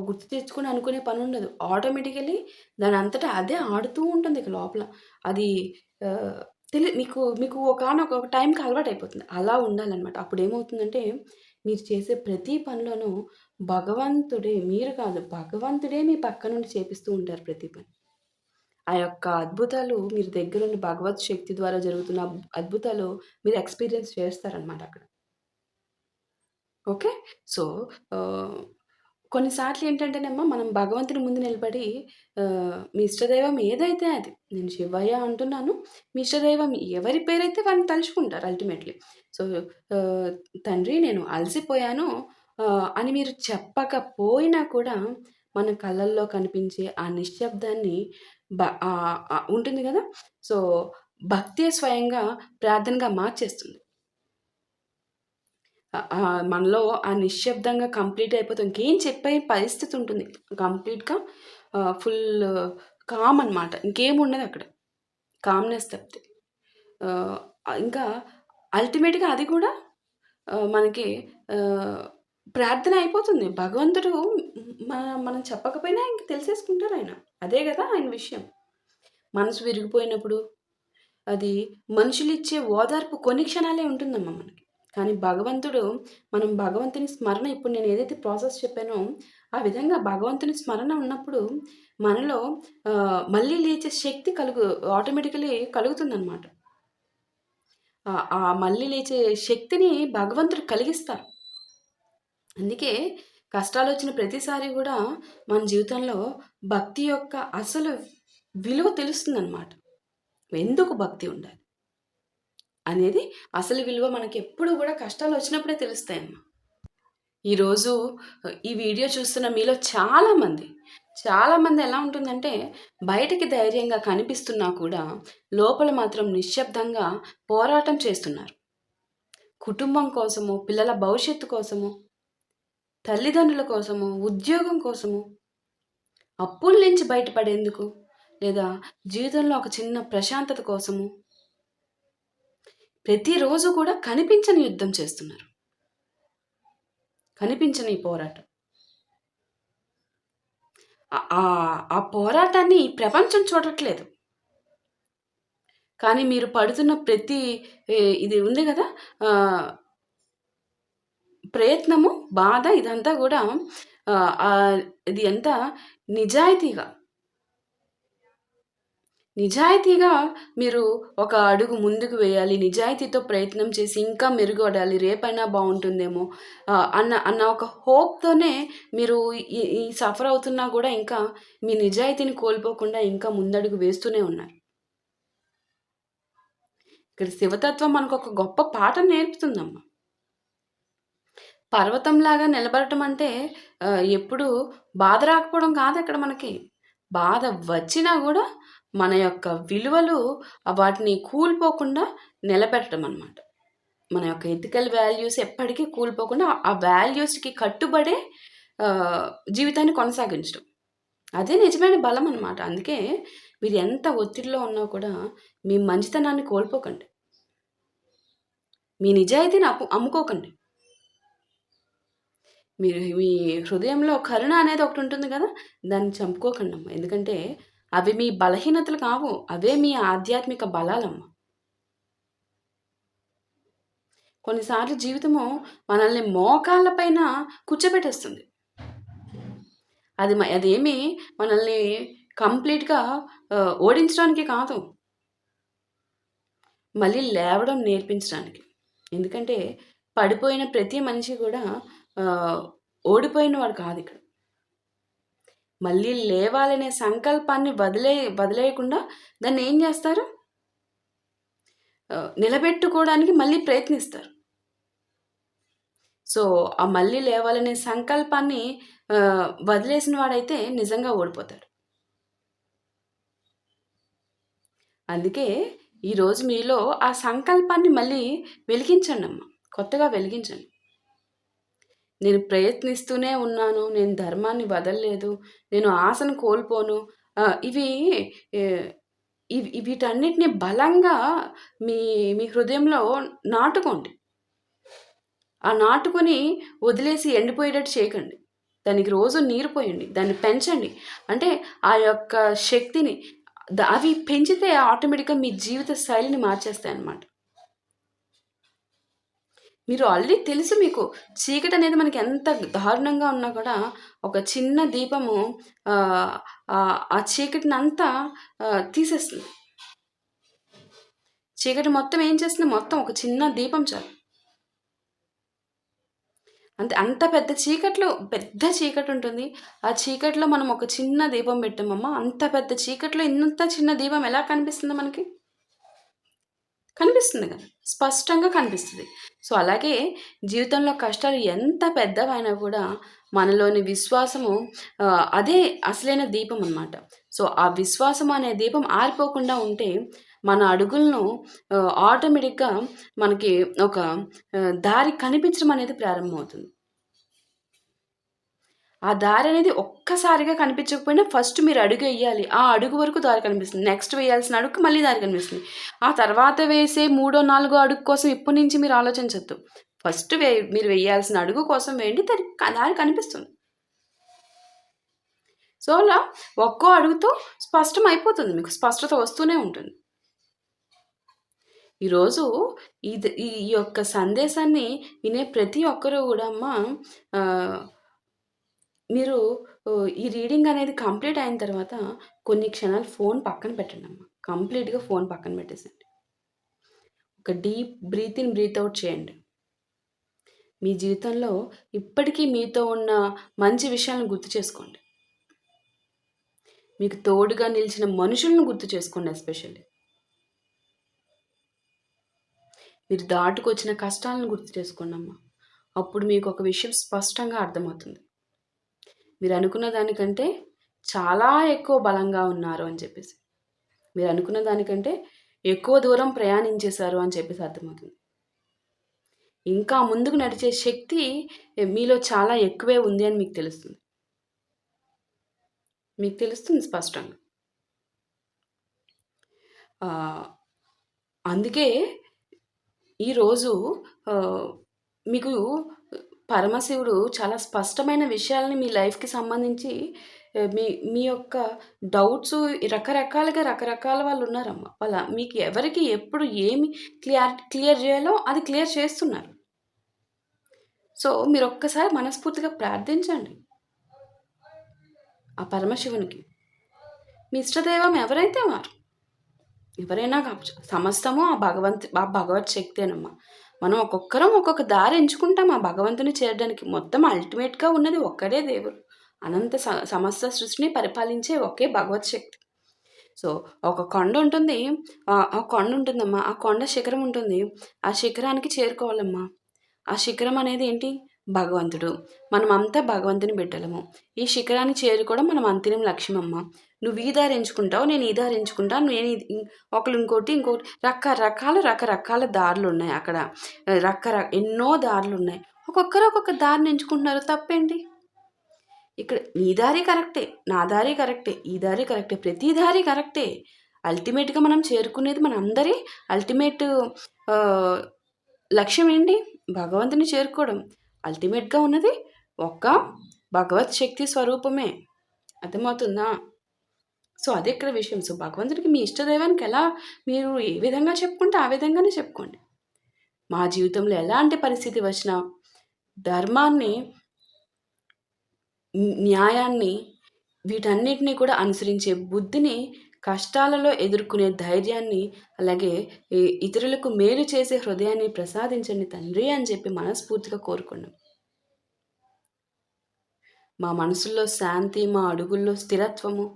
A: గుర్తు తెచ్చుకొని అనుకునే పనుండదు. ఆటోమేటికల్లీ దానంతట అదే ఆడుతూ ఉంటుంది ఇక లోపల. అది ఆహ్, మీకు మీకు ఒక టైంకి అలవాటయిపోతుంది. అలా ఉండాలనమాట. అప్పుడేమవుతుందంటే, మీరు చేసే ప్రతి పనిలోనూ భగవంతుడే, మీరు కాదు, భగవంతుడే మీ పక్క నుండి చేపిస్తూ ఉంటారు ప్రతి పని. ఆ యొక్క అద్భుతాలు మీరు దగ్గరుండి భగవత్ శక్తి ద్వారా జరుగుతున్న అద్భుతాలు మీరు ఎక్స్‌పీరియన్స్ చేస్తారనమాట అక్కడ. ఓకే. సో, ఆహ్, కొన్నిసార్లు ఏంటంటేనమ్మా, మనం భగవంతుని ముందు నిలబడి మీ ఇష్టదైవం ఏదైతే అది. నేను శివయ్య అంటున్నాను. మీ ఇష్టదైవం ఎవరి పేరైతే వాళ్ళని తలుచుకుంటారు అల్టిమేట్‌లీ. సో, ఆహ్, తండ్రి నేను అలసిపోయాను అని మీరు చెప్పకపోయినా కూడా మన కళ్ళల్లో కనిపించే ఆ నిశ్శబ్దాన్ని ఉంటుంది గదా! సో, భక్తే స్వయంగా ప్రార్థనగా మార్చేస్తుంది. మనలో ఆ నిశ్శబ్దంగా కంప్లీట్ అయిపోతే ఇంకేం చెప్పే పరిస్థితి ఉంటుంది. కంప్లీట్‌గా ఫుల్ కామ్ అనమాట. ఇంకేముండదక్కడ. కామ్‌నెస్ తప్పితే. ఆహ్, ఇంకా అల్టిమేట్‌గా అది కూడా మనకి ఆహ్, ప్రార్థన అయిపోతుంది. భగవంతుడు మనం చెప్పకపోయినా ఇంక తెలిసేసుకుంటారాయన. అదే గదా ఆయన విషయం. మనసు విరిగిపోయినప్పుడు అది మనుషులిచ్చే ఓదార్పు కొన్ని క్షణాలే ఉంటుందమ్మా మనకి. కానీ భగవంతుడు మనం భగవంతుని స్మరణ ఇప్పుడు నేను ఏదైతే ప్రాసెస్ చెప్పానో, ఆ విధంగా భగవంతుని స్మరణ ఉన్నప్పుడు మనలో మళ్ళీ లేచే శక్తి ఆటోమేటికల్లీ కలుగుతుందనమాట. ఆ మళ్ళీ లేచే శక్తిని భగవంతుడు కలిగిస్తారు. అందుకే కష్టాలొచ్చిన ప్రతిసారి గూడా మన జీవితంలో భక్తి యొక్క అసలు విలువ తెలుస్తుందనమాట. ఎందుకు భక్తి ఉండాలి అనేది అసలు విలువ మనకెప్పుడు గూడా కష్టాలొచ్చినప్పుడే తెలుస్తాయమ్మా. ఈరోజు ఈ వీడియో చూస్తున్న మీలో చాలామంది ఎలా ఉంటుందంటే, బయటికి ధైర్యంగా కనిపిస్తున్నా కూడా, లోపల మాత్రం నిశ్శబ్దంగా పోరాటం చేస్తున్నారు. కుటుంబం కోసమో, పిల్లల భవిష్యత్తు కోసమో, తల్లిదండ్రుల కోసమో, ఉద్యోగం కోసమో, అప్పుల నుంచి బయటపడేందుకు, లేదా జీవితంలో ఒక చిన్న ప్రశాంతత కోసము, ప్రతిరోజు కూడా కనిపించని యుద్ధం చేస్తున్నారు. కనిపించని పోరాటం. ఆ పోరాటాన్ని ఈ ప్రపంచం చూడట్లేదు. కానీ మీరు పడుతున్న ప్రతి ఇది ఉంది గదా! ఆహ్, ప్రయత్నము, బాధ ఇదంతా గూడా ఇది అంతా నిజాయితీగా, నిజాయితీగా మీరు ఒక అడుగు ముందుకు వేయాలి. నిజాయితీతో ప్రయత్నం చేసి ఇంకా మెరుగుపడాలి. రేపైనా బావుంటుందేమో అన్న అన్న ఒక హోప్‌తోనే మీరు ఈ ఈ సఫర్ అవుతున్నా గూడా ఇంకా మీ నిజాయితీని కోల్పోకుండా ఇంకా ముందడుగు వేస్తూనే ఉన్నారు. ఇక్కడ శివతత్వం మనకొక గొప్ప పాఠం నేర్పుతుందమ్మా. పర్వతంలాగా నిలబడటం అంటే ఎప్పుడూ బాధ రాకపోవడం కాదక్కడ మనకి. బాధ వచ్చినా గూడా మన యొక్క విలువలు వాటిని కూలిపోకుండా నిలబెట్టడం అనమాట. మన యొక్క ఎథికల్ వాల్యూస్ ఎప్పటికీ కూలిపోకుండా ఆ వాల్యూస్‌కి కట్టుబడే ఆహ్, జీవితాన్ని కొనసాగించడం. అదే నిజమైన బలం అనమాట. అందుకే మీరు ఎంత ఒత్తిడిలో ఉన్నా కూడా మీ మంచితనాన్ని కోల్పోకండి. మీ నిజాయితీని అమ్ముకోకండి. మీరు మీ హృదయంలో కరుణ అనేది ఒకటుంటుంది గదా! దాన్ని చంపుకోకండమ్మ. ఎందుకంటే, అవి మీ బలహీనతలు కావు. అవే మీ ఆధ్యాత్మిక బలాలమ్మ. కొన్నిసార్లు జీవితము మనల్ని మోకాళ్ళ పైన కూర్చోబెట్టేస్తుంది. అదేమి మనల్ని కంప్లీట్‌గా ఓడించడానికి కాదు. మళ్ళీ లేవడం నేర్పించడానికి. ఎందుకంటే, పడిపోయిన ప్రతి మనిషి గూడా ఆహ్, ఓడిపోయినవాడు కాదిక్కడ. మళ్ళీ లేవాలనే సంకల్పాన్ని వదిలేయకుండా దాన్నేం జేస్తారు? నిలబెట్టుకోవడానికి మళ్ళీ ప్రయత్నిస్తారు. సో, ఆ మళ్ళీ లేవాలనే సంకల్పాన్ని వదిలేసిన వాడైతే నిజంగా ఓడిపోతాడు. అందుకే ఈరోజు మీలో ఆ సంకల్పాన్ని మళ్ళీ వెలిగించండమ్మా. కొత్తగా వెలిగించండి. నేను ప్రయత్నిస్తూనే ఉన్నాను. నేను ధర్మాన్ని వదలలేదు. నేను ఆశను కోల్పోను. ఇవి ఆహ్, వీటన్నిటిని బలంగా మీ మీ హృదయంలో నాటుకోండి. ఆ నాటుకొని వదిలేసి ఎండిపోయేటట్టు చేయకండి. దానికి రోజు నీరు పోయండి. దాన్ని పెంచండి. అంటే ఆ యొక్క శక్తిని అవి పెంచితే ఆటోమేటిక్‌గా మీ జీవిత శైలిని మార్చేస్తాయన్నమాట. మీరు ఆల్రెడీ తెలుసు మీకు. చీకటనేది మనకి ఎంత దారుణంగా ఉన్నా కూడా ఒక చిన్న దీపము ఆ చీకటినంతా తీసేస్తుంది. చీకటి మొత్తం ఏం చేస్తుంది? మొత్తం ఒక చిన్న దీపం చాలు. అంత పెద్ద చీకటుంటుంది. ఆ చీకటిలో మనం ఒక చిన్న దీపం పెట్టామమ్మా, అంత పెద్ద చీకటిలో ఇంత చిన్న దీపం ఎలా కనిపిస్తుంది మనకి? కనిపిస్తుంది కదా! స్పష్టంగా కనిపిస్తది. సో, అలాగే జీవితంలో కష్టాలు ఎంత పెద్దవైనా కూడా మనలోని విశ్వాసము అదే అసలైన దీపం అనమాట. సో, ఆ విశ్వాసం అనే దీపం ఆరిపోకుండా ఉంటే మన అడుగులను ఆటోమేటిక్‌గా మనకి ఒక దారి కనిపించడం అనేది ప్రారంభమవుతుంది. ఆ దారనేది ఒక్కసారిగా కనిపించకపోయినా ఫస్ట్ మీరు అడుగెయ్యాలి. ఆ అడుగు వరకు దారి కనిపిస్తుంది. నెక్స్ట్ వేయాల్సిన అడుగుకి మళ్ళీ దారి కనిపిస్తుంది. ఆ తర్వాత వేసే మూడో, నాలుగో అడుగు కోసం ఇప్పటి నుంచి మీరు ఆలోచించొద్దు. ఫస్ట్ మీరు వేయాల్సిన అడుగు కోసం వేయండి. దారి కనిపిస్తుంది. సో, అలా ఒక్కో అడుగుతో స్పష్టం అయిపోతుంది. మీకు స్పష్టత వస్తూనే ఉంటుంది. ఈరోజు ఈ యొక్క సందేశాన్ని వినే ప్రతి ఒక్కరు గూడా అమ్మ ఆహ్ మీరు ఈ రీడింగ్ అనేది కంప్లీట్ అయిన తర్వాత కొన్ని క్షణాలు ఫోన్ పక్కన పెట్టండమ్మా. కంప్లీట్‌గా ఫోన్ పక్కన పెట్టేసేయండి. ఒక deep breath in, breath out చేయండి. మీ జీవితంలో ఇప్పటికీ మీతో ఉన్న మంచి విషయాలను గుర్తు చేసుకోండి. మీకు తోడుగా నిలిచిన మనుషులను గుర్తు చేసుకోండి ఎస్పెషల్లీ. మీరు దాటుకొచ్చిన కష్టాలను గుర్తు చేసుకోండమ్మా. అప్పుడు మీకు ఒక విషయం స్పష్టంగా అర్థమవుతుంది. మీరు అనుకున్న దానికంటే చాలా ఎక్కువ బలంగా ఉన్నారు అని చెప్పేసి. మీరు అనుకున్న దానికంటే ఎక్కువ దూరం ప్రయాణించేశారు అని చెప్పేసి అర్థమవుతుంది. ఇంకా ముందుకు నడిచే శక్తి మీలో చాలా ఎక్కువే ఉంది అని మీకు తెలుస్తుంది. మీకు తెలుస్తుంది స్పష్టంగా. అందుకే ఈరోజు మీకు పరమశివుడు చాలా స్పష్టమైన విషయాలని మీ లైఫ్‌కి సంబంధించి మీ మీ యొక్క డౌట్సు రకరకాల వాళ్ళున్నారమ్మ. మీకు ఎవరికి ఎప్పుడు ఏమి క్లియర్ చేయాలో అది క్లియర్ చేస్తున్నారు. సో, మీరొక్కసారి మనస్ఫూర్తిగా ప్రార్థించండి. ఆ పరమశివునికి. మీ ఇష్టదైవం ఎవరైతే వారు. ఎవరైనా కావచ్చు. సమస్తము ఆ భగవత్ శక్తేనమ్మా. మనం ఒక్కొక్కరం ఒక్కొక్క దారి ఎంచుకుంటాం ఆ భగవంతుని చేరడానికి. మొత్తం అల్టిమేట్‌గా ఉన్నది ఒక్కడే దేవుడు. అనంత సమస్త సృష్టిని పరిపాలించే ఒకే భగవత్ శక్తి. సో, ఒక కొండ ఉంటుంది. ఆ కొండ ఉంటుందమ్మా. ఆ కొండ శిఖరం ఉంటుంది. ఆ శిఖరానికి చేరుకోవాలమ్మా. ఆ శిఖరం అనేది ఏంటి? భగవంతుడు. మనమంతా భగవంతుని బిడ్డలము. ఈ శిఖరాన్ని చేరుకోవడం మనం అంతిమ లక్ష్యమమ్మ. నువ్వు ఈ దారి ఎంచుకుంటావు. నేను ఈ దారి ఎంచుకుంటా. నేను ఒకళ్ళు ఇంకోటి రకరకాల దారులున్నాయి అక్కడ. ఎన్నో దారులున్నాయి. ఒక్కొక్కరు ఒక్కొక్క దారిని ఎంచుకుంటున్నారు. తప్పేంటి? ఇక్కడ నీ దారి కరెక్టే. నా దారి కరెక్టే. ఈ దారి కరెక్టే. ప్రతి దారి కరెక్టే. అల్టిమేట్‌గా మనం చేరుకునేది మనందరి అల్టిమేట్ ఆహ్, లక్ష్యం ఏంటి? భగవంతుని చేరుకోవడం. అల్టిమేట్‌గా ఉన్నది ఒక్క భగవత్ శక్తి స్వరూపమే. అర్థమవుతుందా? సో, అదే ఇక్కడ విషయం. సో, భగవంతుడికి మీ ఇష్టదైవానికి ఎలా మీరు ఏ విధంగా చెప్పుకుంటే ఆ విధంగానే చెప్పుకోండి. మా జీవితంలో ఎలాంటి పరిస్థితి వచ్చినా ధర్మాన్ని, న్యాయాన్ని వీటన్నిటిని కూడా అనుసరించే బుద్ధిని, కష్టాలలో ఎదుర్కొనే ధైర్యాన్ని, అలాగే ఇతరులకు మేలు చేసే హృదయాన్ని ప్రసాదించండి తండ్రి అని చెప్పి మనస్ఫూర్తిగా కోరుకున్నాం. మా మనసుల్లో శాంతి, మా అడుగుల్లో స్థిరత్వము,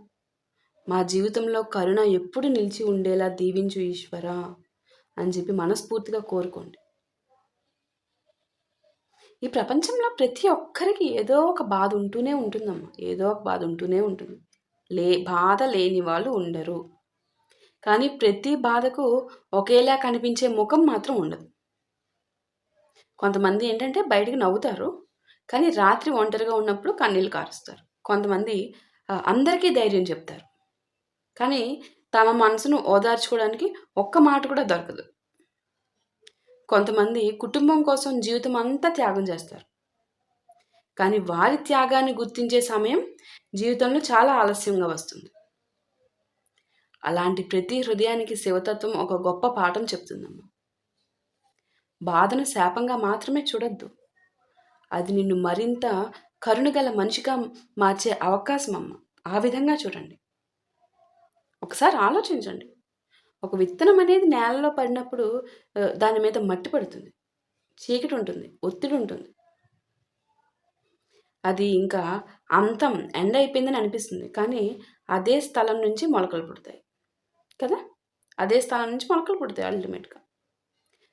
A: మా జీవితంలో కరుణ ఎప్పుడు నిలిచి ఉండేలా దీవించు ఈశ్వరా అని చెప్పి మనస్ఫూర్తిగా కోరుకోండి. ఈ ప్రపంచంలో ప్రతి ఒక్కరికి ఏదో ఒక బాధ ఉంటూనే ఉంటుందమ్మా. ఏదో ఒక బాధ ఉంటూనే ఉంటుంది. బాధ లేని వాళ్ళు ఉండరు. కానీ ప్రతి బాధకు ఒకేలా కనిపించే ముఖం మాత్రం ఉండదు. కొంతమంది ఏంటంటే బయటికి నవ్వుతారు. కానీ రాత్రి ఒంటరిగా ఉన్నప్పుడు కన్నీళ్లు కారుస్తారు. కొంతమంది అందరికీ ధైర్యం చెప్తారు. కానీ తమ మనసును ఓదార్చుకోవడానికి ఒక్క మాట కూడా దొరకదు. కొంతమంది కుటుంబం కోసం జీవితం అంతా త్యాగం చేస్తారు. కానీ వారి త్యాగాన్ని గుర్తించే సమయం జీవితంలో చాలా ఆలస్యంగా వస్తుంది. అలాంటి ప్రతి హృదయానికి శివతత్వం ఒక గొప్ప పాఠం చెప్తుందమ్మా. బాధను శాపంగా మాత్రమే చూడొద్దు. అది నిన్ను మరింత కరుణగల మనిషిగా మార్చే అవకాశం అమ్మ. ఆ విధంగా చూడండి. ఒకసారి ఆలోచించండి. ఒక విత్తనం అనేది నేలలో పడినప్పుడు దాని మీద మట్టి పడుతుంది, చీకటి ఉంటుంది, ఒత్తిడి ఉంటుంది. అది ఇంకా అంతం ఎండ్ అయిపోయిందని అనిపిస్తుంది. కానీ అదే స్థలం నుంచి మొలకలు పుడతాయి కదా. అదే స్థలం నుంచి మొలకలు పుడతాయి అల్టిమేట్గా.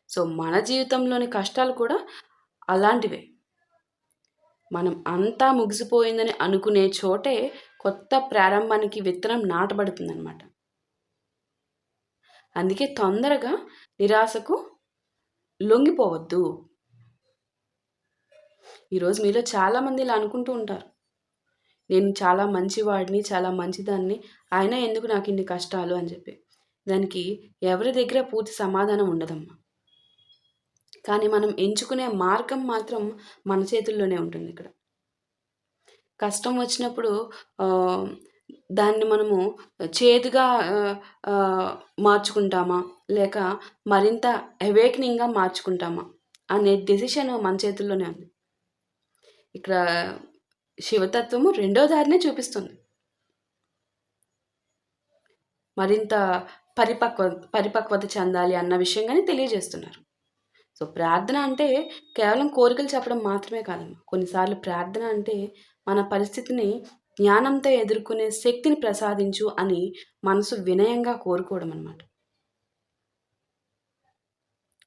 A: సో మన జీవితంలోని కష్టాలు కూడా అలాంటివే. మనం అంతా ముగిసిపోయిందని అనుకునే చోటే కొత్త ప్రారంభానికి విత్తనం నాటబడుతుందన్నమాట. అందుకే తొందరగా నిరాశకు లొంగిపోవద్దు. ఈరోజు మీలో చాలామంది ఇలా అనుకుంటూ ఉంటారు, నేను చాలా మంచివాడిని, చాలా మంచిదాన్ని, అయినా ఎందుకు నాకు ఇన్ని కష్టాలు అని చెప్పి. దానికి ఎవరి దగ్గర పూర్తి సమాధానం ఉండదమ్మా. కానీ మనం ఎంచుకునే మార్గం మాత్రం మన చేతుల్లోనే ఉంటుంది. ఇక్కడ కష్టం వచ్చినప్పుడు దాన్ని మనము చేదుగా మార్చుకుంటామా, లేక మరింత అవేకనింగ్గా మార్చుకుంటామా అనే డెసిషన్ మన చేతుల్లోనే ఉంది. ఇక్కడ శివతత్వము రెండో దారినే చూపిస్తుంది. మరింత పరిపక్వత చెందాలి అన్న విషయంగానే తెలియజేస్తున్నారు. సో ప్రార్థన అంటే కేవలం కోరికలు చెప్పడం మాత్రమే కాదమ్మా. కొన్నిసార్లు ప్రార్థన అంటే మన పరిస్థితిని జ్ఞానంతో ఎదుర్కొనే శక్తిని ప్రసాదించు అని మనసు వినయంగా కోరుకోవడం అన్నమాట.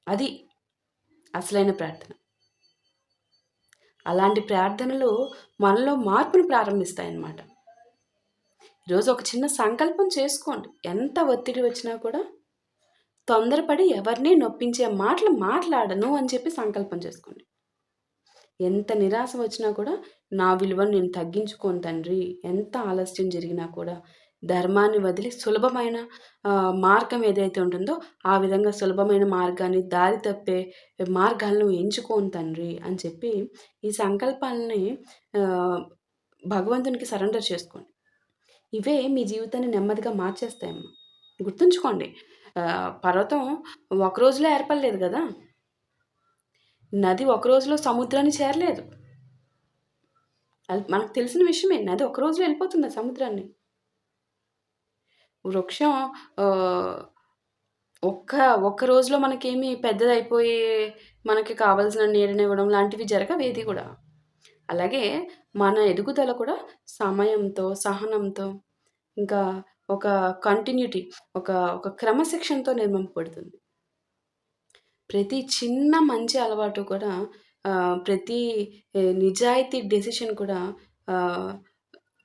A: అది అసలైన ప్రార్థన. అలాంటి ప్రార్థనలు మనలో మార్పును ప్రారంభిస్తాయన్నమాట. ఈరోజు ఒక చిన్న సంకల్పం చేసుకోండి. ఎంత ఒత్తిడి వచ్చినా కూడా తొందరపడి ఎవరిని నొప్పించే మాటలు మాట్లాడను అని చెప్పి సంకల్పం చేసుకోండి. ఎంత నిరాశ వచ్చినా కూడా నా విలువను నేను తగ్గించుకోను తండ్రి. ఎంత ఆలస్యం జరిగినా కూడా ధర్మాన్ని వదిలి సులభమైన మార్గం ఏదైతే ఉంటుందో ఆ విధంగా సులభమైన మార్గాన్ని, దారి తప్పే మార్గాలను ఎంచుకోను తండ్రి అని చెప్పి ఈ సంకల్పాలని భగవంతునికి సరెండర్ చేసుకోండి. ఇవే మీ జీవితాన్ని నెమ్మదిగా మార్చేస్తాయమ్మా. గుర్తుంచుకోండి, పర్వతం ఒక రోజులో ఏర్పడలేదు కదా. నది ఒక రోజులో సముద్రాన్ని చేరలేదు. అది మనకు తెలిసిన విషయమే. నది ఒక రోజులో వెళ్ళిపోతుంది సముద్రాన్ని. వృక్షం ఒక్క రోజులో మనకేమి పెద్దదైపోయి మనకి కావాల్సిన నీడనివ్వడం లాంటివి జరగవేది కూడా. అలాగే మన ఎదుగుదల కూడా సమయంతో, సహనంతో, ఇంకా ఒక కంటిన్యూటీ, ఒక క్రమశిక్షణతో నిర్మింపబడుతుంది. ప్రతి చిన్న మంచి అలవాటు కూడా, ప్రతి నిజాయితీ డెసిషన్ కూడా,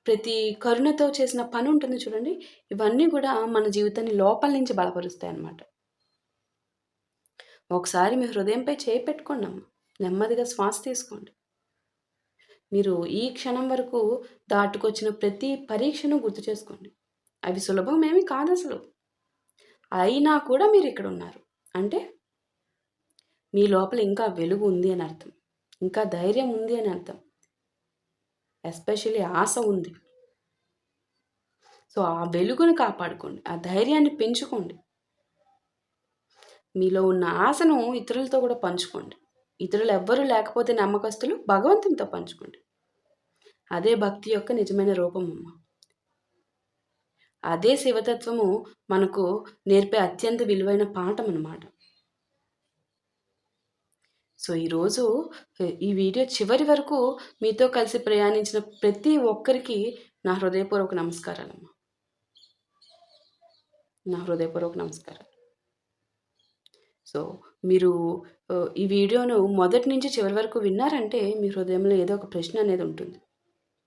A: ప్రతి కరుణతో చేసిన పని ఉంటుంది చూడండి, ఇవన్నీ కూడా మన జీవితాన్ని లోపల నుంచి బలపరుస్తాయి అన్నమాట. ఒకసారి మీ హృదయంపై చేయి పెట్టుకోండి అమ్మ. నెమ్మదిగా శ్వాస తీసుకోండి. మీరు ఈ క్షణం వరకు దాటుకొచ్చిన ప్రతి పరీక్షను గుర్తు చేసుకోండి. అవి సులభమేమి కాదు అసలు. అయినా కూడా మీరు ఇక్కడ ఉన్నారు అంటే మీ లోపల ఇంకా వెలుగు ఉంది అని అర్థం, ఇంకా ధైర్యం ఉంది అని అర్థం, ఎస్పెషల్లీ ఆశ ఉంది. సో ఆ వెలుగును కాపాడుకోండి, ఆ ధైర్యాన్ని పెంచుకోండి. మీలో ఉన్న ఆశను ఇతరులతో కూడా పంచుకోండి. ఇతరులు ఎవ్వరూ లేకపోతే నమ్మకస్తులు, భగవంతునితో పంచుకోండి. అదే భక్తి యొక్క నిజమైన రూపం అమ్మ. అదే శివతత్వము మనకు నేర్పే అత్యంత విలువైన పాఠం అన్నమాట. సో ఈరోజు ఈ వీడియో చివరి వరకు మీతో కలిసి ప్రయాణించిన ప్రతి ఒక్కరికి నా హృదయపూర్వక నమస్కారాలమ్మా. నా హృదయపూర్వక నమస్కారాలు. సో, మీరు ఈ వీడియోను మొదటి నుంచి చివరి వరకు విన్నారంటే మీ హృదయంలో ఏదో ఒక ప్రశ్న అనేది ఉంటుంది.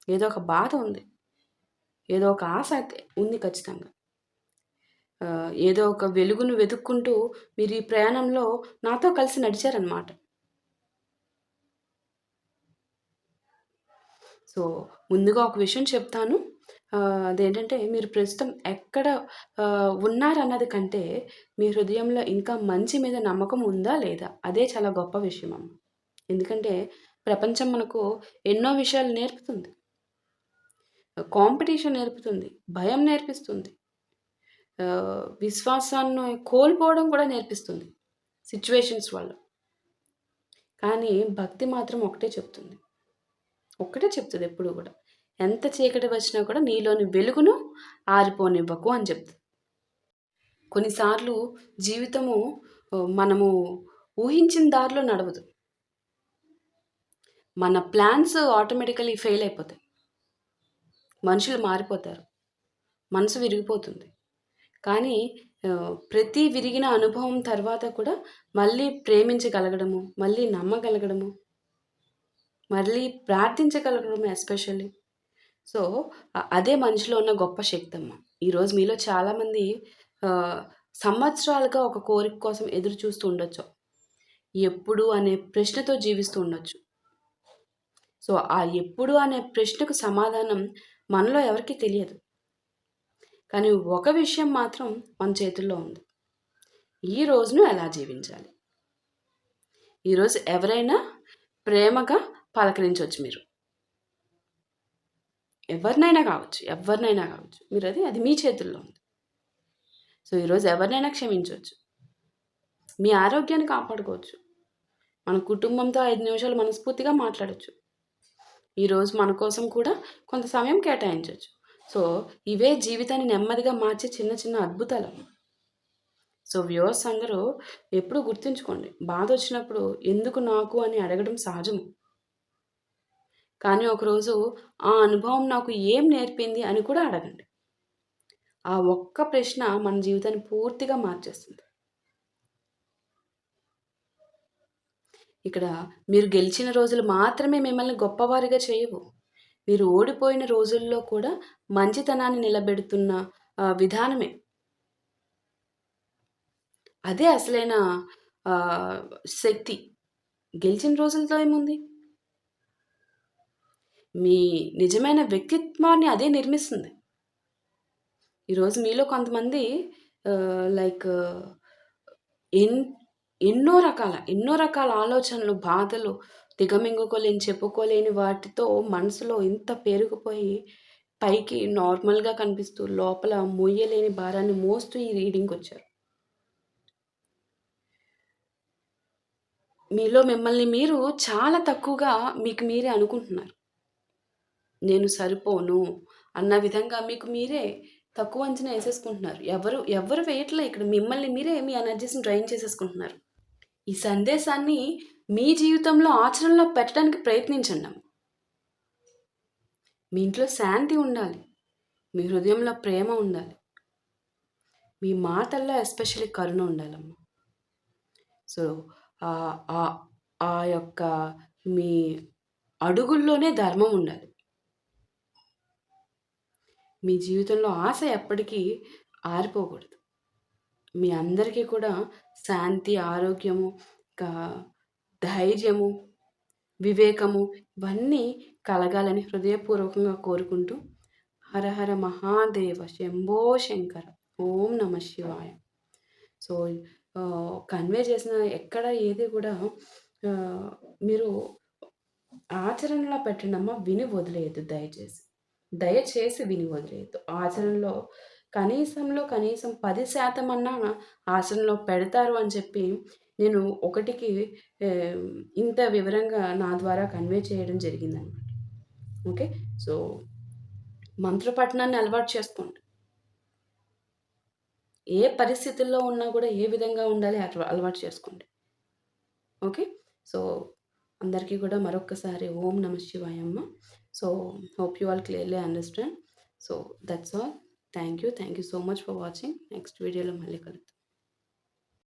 A: ఏదో ఒక బాధ ఉంది. ఏదో ఒక ఆశ అయితే ఉంది ఖచ్చితంగా. ఏదో ఒక వెలుగును వెతుక్కుంటూ మీరు ఈ ప్రయాణంలో నాతో కలిసి నడిచారనమాట. సో, ముందుగా ఒక విషయం చెప్తాను. అదేంటంటే మీరు ప్రస్తుతం ఎక్కడ ఉన్నారన్నది కంటే, మీ హృదయంలో ఇంకా మంచి మీద నమ్మకం ఉందా లేదా? అదే చాలా గొప్ప విషయం అమ్మ. ఎందుకంటే ప్రపంచం మనకు ఎన్నో విషయాలు నేర్పుతుంది. కాంపిటీషన్ నేర్పుతుంది. భయం నేర్పిస్తుంది. విశ్వాసాన్ని కోల్పోవడం కూడా నేర్పిస్తుంది సిట్యుయేషన్స్ వల్ల. కానీ భక్తి మాత్రం ఒకటే చెప్తుంది. ఒక్కటే చెప్తది ఎప్పుడు గూడా. ఎంత చీకటి వచ్చినా కూడా నీలోని వెలుగును ఆరిపోనివ్వకు అని చెప్తది. కొన్నిసార్లు జీవితము మనము ఊహించిన దారిలో నడవదు. మన ప్లాన్స్ ఆటోమేటికల్లీ ఫెయిల్ అయిపోతాయి. మనుషులు మారిపోతారు. మనసు విరిగిపోతుంది. కానీ ప్రతి విరిగిన అనుభవం తర్వాత కూడా మళ్ళీ ప్రేమించగలగడము, మళ్ళీ నమ్మగలగడము, మళ్ళీ ప్రార్థించగలగడం ఎస్పెషల్లీ. సో, అదే మనిషిలో ఉన్న గొప్ప శక్తమ్మ. ఈరోజు మీలో చాలామంది సంవత్సరాలుగా ఒక కోరిక కోసం ఎదురు చూస్తూ ఉండొచ్చు. ఎప్పుడు అనే ప్రశ్నతో జీవిస్తూ ఉండొచ్చు. సో, ఆ ఎప్పుడు అనే ప్రశ్నకు సమాధానం మనలో ఎవరికీ తెలియదు. కానీ ఒక విషయం మాత్రం మన చేతుల్లో ఉంది. ఈ రోజును ఎలా జీవించాలి? ఈరోజు ఎవరైనా ప్రేమగా పలకరించొచ్చు మీరు. ఎవరినైనా కావచ్చు. అది మీ చేతుల్లో ఉంది. సో, ఈరోజు ఎవరినైనా క్షమించొచ్చు. మీ ఆరోగ్యాన్ని కాపాడుకోవచ్చు. మన కుటుంబంతో 5 నిమిషాలు మనస్ఫూర్తిగా మాట్లాడొచ్చు. ఈరోజు మన కోసం కూడా కొంత సమయం కేటాయించొచ్చు. సో, ఇవే జీవితాన్ని నెమ్మదిగా మార్చే చిన్న చిన్న అద్భుతాలు. సో, వ్యూవర్స్ అందరూ ఎప్పుడూ గుర్తుంచుకోండి. బాధొచ్చినప్పుడు ఎందుకు నాకు అని అడగడం సహజం. కానీ ఒకరోజు ఆ అనుభవం నాకు ఏం నేర్పింది అని కూడా అడగండి. ఆ ఒక్క ప్రశ్న మన జీవితాన్ని పూర్తిగా మార్చేస్తుంది. ఇక్కడ మీరు గెలిచిన రోజులు మాత్రమే మిమ్మల్ని గొప్పవారిగా చేయవు. మీరు ఓడిపోయిన రోజుల్లో కూడా మంచితనాన్ని నిలబెడుతున్న విధానమే. అదే అసలైన శక్తి. గెలిచిన రోజులతో ఏముంది? మీ నిజమైన వ్యక్తిత్వాన్ని అదే నిర్మిస్తుంది. ఈరోజు మీలో కొంతమంది లైక్ ఎన్ ఎన్నో రకాల ఆలోచనలు, బాధలు, దిగమింగుకోలేని, చెప్పుకోలేని వాటితో మనసులో ఇంత పేరుకుపోయి పైకి నార్మల్‌గా కనిపిస్తూ లోపల మోయలేని భారాన్ని మోస్తూ ఈ రీడింగ్‌కొచ్చారు. మీలో మిమ్మల్ని మీరు చాలా తక్కువగా మీకు మీరే అనుకుంటున్నారు. నేను సరిపోను అన్న విధంగా మీకు మీరే తక్కువ అంచనా ఏసేసుకుంటున్నారు. ఎవరు వేయట్లే ఇక్కడ. మిమ్మల్ని మీరే మీ ఎనర్జీస్‌ని డ్రైన్ చేసేసుకుంటున్నారు. ఈ సందేశాన్ని మీ జీవితంలో ఆచరణలో పెట్టడానికి ప్రయత్నించండమ్మ. మీ ఇంట్లో శాంతి ఉండాలి. మీ హృదయంలో ప్రేమ ఉండాలి. మీ మాటల్లో ఎస్పెషల్లీ కరుణ ఉండాలమ్మ. సో, ఆ యొక్క మీ అడుగుల్లోనే ధర్మం ఉండాలి. మీ జీవితంలో ఆశ ఎప్పటికీ ఆరిపోకూడదు. మీ అందరికీ కూడా శాంతి, ఆరోగ్యము, ఇంకా ధైర్యము, వివేకము ఇవన్నీ కలగాలని హృదయపూర్వకంగా కోరుకుంటూ హర హర మహాదేవ శంభో శంకర ఓం నమ శివాయ. సో, కన్వే చేసిన ఎక్కడ ఏది కూడా మీరు ఆచరణలో పెట్టండమ్మా. విని వదిలేయద్దు దయచేసి విని వదిలేయద్దు. ఆచరణలో కనీసం 10% అన్నా ఆచరణలో పెడతారు అని చెప్పి నేను ఒకటికి ఇంత వివరంగా నా ద్వారా కన్వే చేయడం జరిగిందనమాట. ఓకే. సో, మంత్రపఠనాన్ని అలవాటు చేసుకోండి. ఏ పరిస్థితుల్లో ఉన్నా కూడా ఏ విధంగా ఉండాలి అలవాటు చేసుకోండి. ఓకే. సో, అందరికీ కూడా మరొక్కసారి ఓం నమ శివాయ అమ్మ. So, hope you all clearly understand. So, that's all. Thank you so much for watching. Next వీడియోలో మళ్ళీ కలుద్దాం.